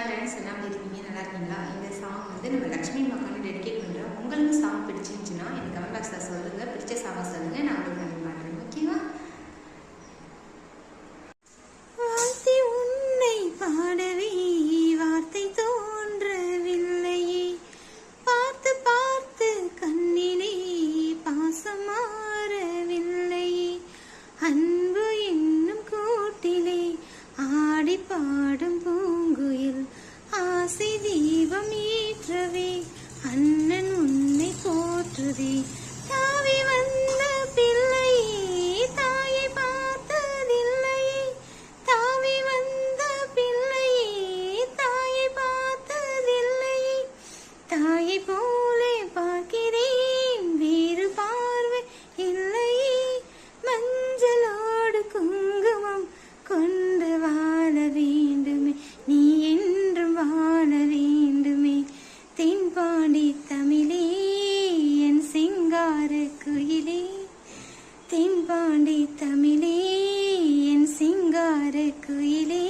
Friends எல்லாம் இருக்கீங்க, நல்லா இருக்கீங்களா? இந்த சாங் வந்து நம்ம லக்ஷ்மி மக்கான்னு டெடிகேட் பண்ணுறோம். உங்களுக்கு சாங் பிடிச்சிருந்துச்சுன்னா எனக்கு கமெண்ட் பாக்ஸில் சொல்லுங்கள். பிடிச்ச சாங்கை சொல்லுங்கள், நான் உங்களுக்கு பண்ணி மாட்டேன். ஓகேவா? வாழ்த்தி உன்னை பாடவே வார்த்தை தோன்றவில்லையே, பார்த்து பார்த்து கண்ணிலே பாசம் மாறவில்லையே, அன்பு என்னும் கூட்டிலே ஆடி பாடும் பூங்குயில் ஆசை தீபம் ஏற்றவே அண்ணன் உன்னை போற்றுதே. தாவி வந்த பிள்ளையே தாயை பார்த்ததில்லையே, தாவி வந்த பிள்ளையே தாயை பார்த்ததில்லையே, தாயை போலே பார்க்கிறேன் வேறு பார்வை இல்லையே, மஞ்சளோடு குங்குமம் கொண்டு வாழ வேண்டுமே, நீ என்றும் வாழ வேண்டுமே. தென்பாண்டி தமிழே என் சிங்கார குயிலே, தென்பாண்டி தமிழே என் சிங்கார குயிலே.